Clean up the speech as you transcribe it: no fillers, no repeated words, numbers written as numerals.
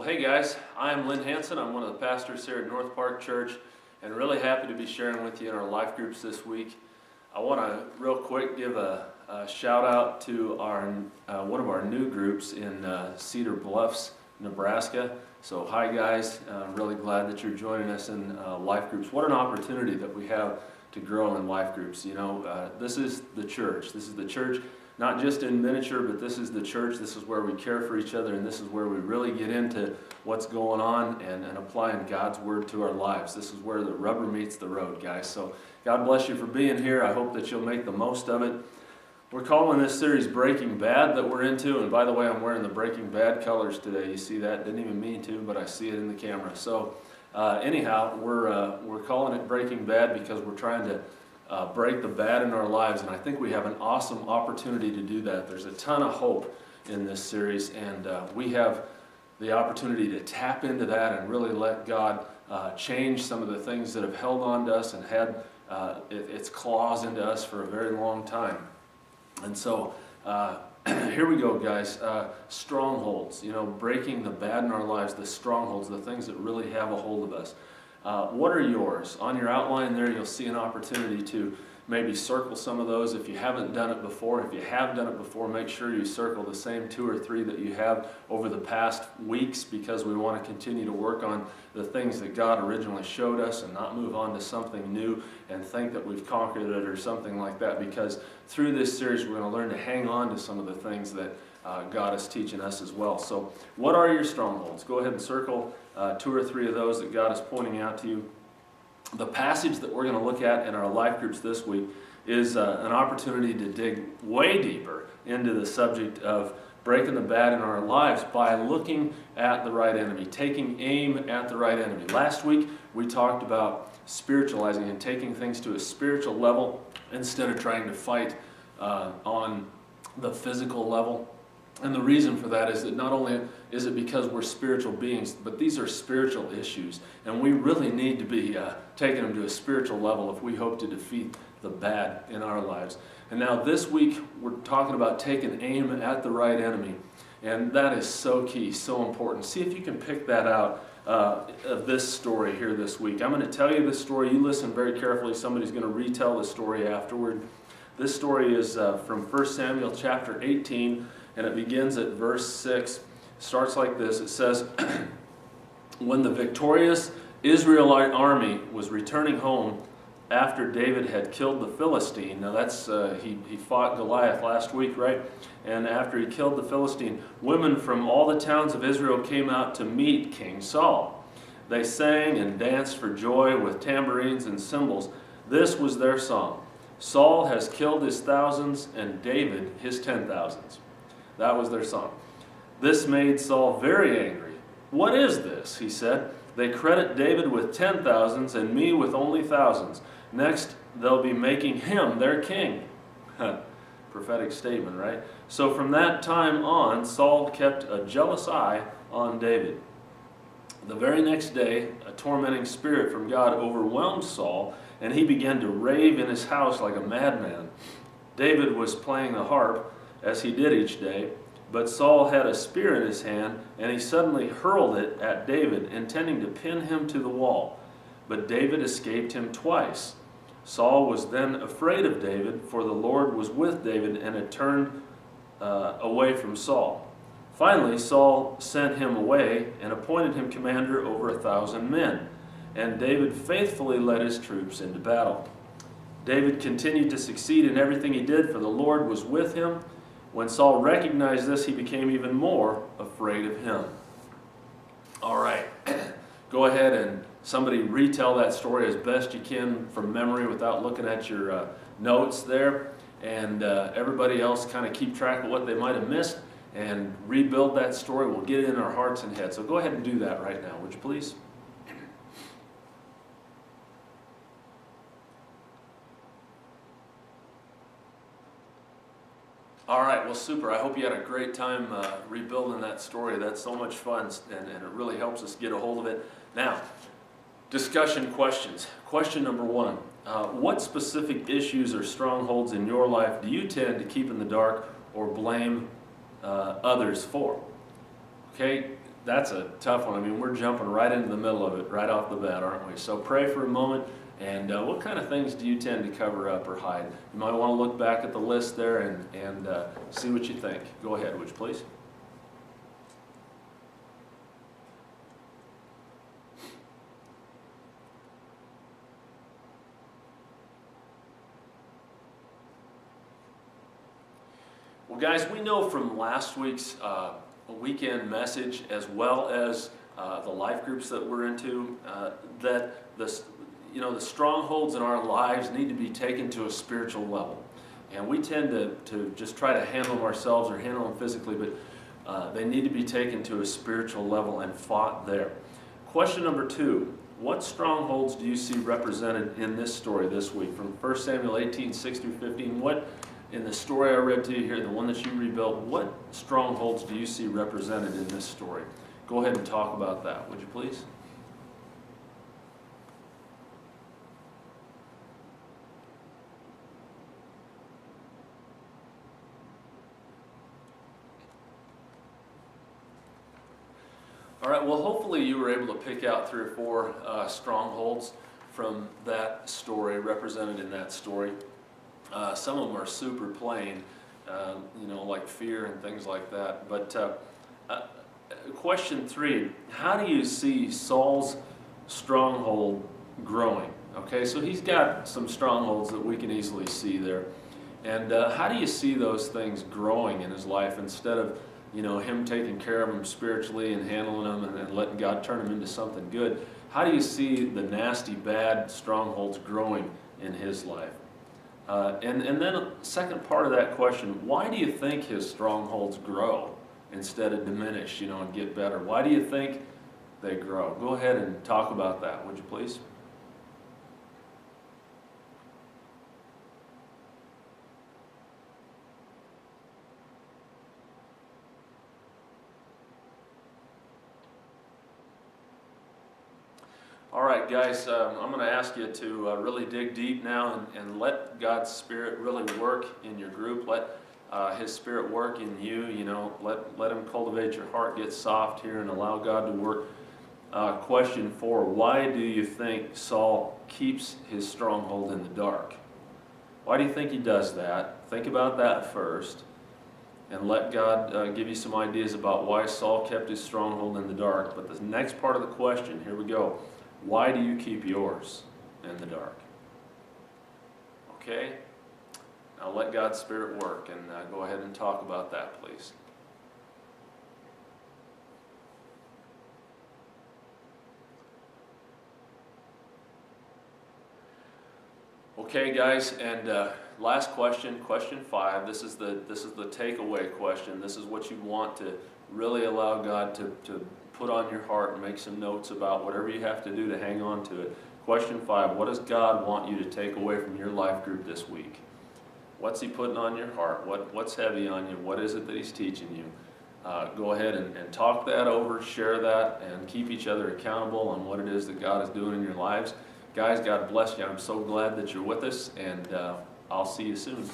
Hey guys, I'm Lynn Hanson. I'm one of the pastors here at North Park Church and really happy to be sharing with you in our life groups this week. I want to real quick give a shout out to our one of our new groups in Cedar Bluffs, Nebraska. So hi guys, I'm really glad that you're joining us in life groups. What an opportunity that we have to grow in life groups. You know, this is the church. This is the church. Not just in miniature, but this is the church. This is where we care for each other, and this is where we really get into what's going on and applying God's Word to our lives. This is where the rubber meets the road, guys. So God bless you for being here. I hope that you'll make the most of it. We're calling this series Breaking Bad that we're into, and by the way, I'm wearing the Breaking Bad colors today. You see that? Didn't even mean to, but I see it in the camera. So anyhow, we're calling it Breaking Bad because we're trying to break the bad in our lives, and I think we have an awesome opportunity to do that. There's a ton of hope in this series, and we have the opportunity to tap into that and really let God change some of the things that have held on to us and had its claws into us for a very long time. And so here we go, guys. Strongholds, you know, breaking the bad in our lives, the strongholds, the things that really have a hold of us. What are yours? On your outline there, you'll see an opportunity to maybe circle some of those if you haven't done it before. If you have done it before, make sure you circle the same 2 or 3 that you have over the past weeks, because we want to continue to work on the things that God originally showed us and not move on to something new and think that we've conquered it or something like that, because through this series we're going to learn to hang on to some of the things that God is teaching us as well. So what are your strongholds? Go ahead and circle 2 or 3 of those that God is pointing out to you. The passage that we're going to look at in our life groups this week is an opportunity to dig way deeper into the subject of breaking the bad in our lives by looking at the right enemy, taking aim at the right enemy. Last week we talked about spiritualizing and taking things to a spiritual level instead of trying to fight on the physical level. And the reason for that is that not only is it because we're spiritual beings, but these are spiritual issues. And we really need to be taking them to a spiritual level if we hope to defeat the bad in our lives. And now this week, we're talking about taking aim at the right enemy. And that is so key, so important. See if you can pick that out of this story here this week. I'm going to tell you this story. You listen very carefully. Somebody's going to retell the story afterward. This story is from 1 Samuel chapter 18. And it begins at verse 6. It starts like this. It says, when the victorious Israelite army was returning home after David had killed the Philistine. Now that's, he fought Goliath last week, right? And after he killed the Philistine, women from all the towns of Israel came out to meet King Saul. They sang and danced for joy with tambourines and cymbals. This was their song. Saul has killed his thousands and David his 10,000s. That was their song. This made Saul very angry. What is this? He said. They credit David with 10,000s and me with only thousands. Next, they'll be making him their king. Prophetic statement, right? So from that time on, Saul kept a jealous eye on David. The very next day, a tormenting spirit from God overwhelmed Saul, and he began to rave in his house like a madman. David was playing the harp, as he did each day, but Saul had a spear in his hand, and he suddenly hurled it at David, intending to pin him to the wall. But David escaped him twice. Saul was then afraid of David, for the Lord was with David and had turned away from Saul. Finally, Saul sent him away and appointed him commander over 1,000 men, and David faithfully led his troops into battle. David continued to succeed in everything he did, for the Lord was with him. When Saul recognized this, he became even more afraid of him. All right, go ahead and somebody retell that story as best you can from memory without looking at your notes there. And everybody else kind of keep track of what they might have missed and rebuild that story. We'll get it in our hearts and heads. So go ahead and do that right now, would you please? All right, well, super. I hope you had a great time rebuilding that story. That's so much fun, and it really helps us get a hold of it. Now, discussion questions. Question number 1. What specific issues or strongholds in your life do you tend to keep in the dark or blame others for? Okay, That's a tough one. I mean, we're jumping right into the middle of it right off the bat, aren't we? So pray for a moment. And what kind of things do you tend to cover up or hide? You might want to look back at the list there and see what you think. Go ahead, would you please? Well, guys, we know from last week's weekend message, as well as the life groups that we're into, that the strongholds in our lives need to be taken to a spiritual level. And we tend to just try to handle them ourselves or handle them physically, but they need to be taken to a spiritual level and fought there. Question number 2, what strongholds do you see represented in this story this week? From 1 Samuel 18, 6 through 15, what, in the story I read to you here, the one that you rebuilt, what strongholds do you see represented in this story? Go ahead and talk about that, would you please? All right, well, hopefully you were able to pick out 3 or 4 strongholds from that story, represented in that story. Some of them are super plain, like fear and things like that. But question 3, how do you see Saul's stronghold growing? Okay, so he's got some strongholds that we can easily see there. And how do you see those things growing in his life instead of him taking care of them spiritually and handling them and letting God turn them into something good? How do you see the nasty, bad strongholds growing in his life? And then a second part of that question, why do you think his strongholds grow instead of diminish, and get better? Why do you think they grow? Go ahead and talk about that, would you please? All right, guys, I'm going to ask you to really dig deep now and let God's Spirit really work in your group. Let His Spirit work in you, let Him cultivate your heart, get soft here, and allow God to work. Question 4, why do you think Saul keeps his stronghold in the dark? Why do you think he does that? Think about that first, and let God give you some ideas about why Saul kept his stronghold in the dark. But the next part of the question, here we go. Why do you keep yours in the dark? Okay? Now let God's Spirit work, and go ahead and talk about that, please. Okay, guys, and last question, question 5. This is the takeaway question. This is what you want to really allow God to put on your heart and make some notes about whatever you have to do to hang on to it. Question 5, what does God want you to take away from your life group this week? What's He putting on your heart? What's heavy on you? What is it that He's teaching you? Go ahead and talk that over, share that, and keep each other accountable on what it is that God is doing in your lives. Guys, God bless you. I'm so glad that you're with us, and I'll see you soon.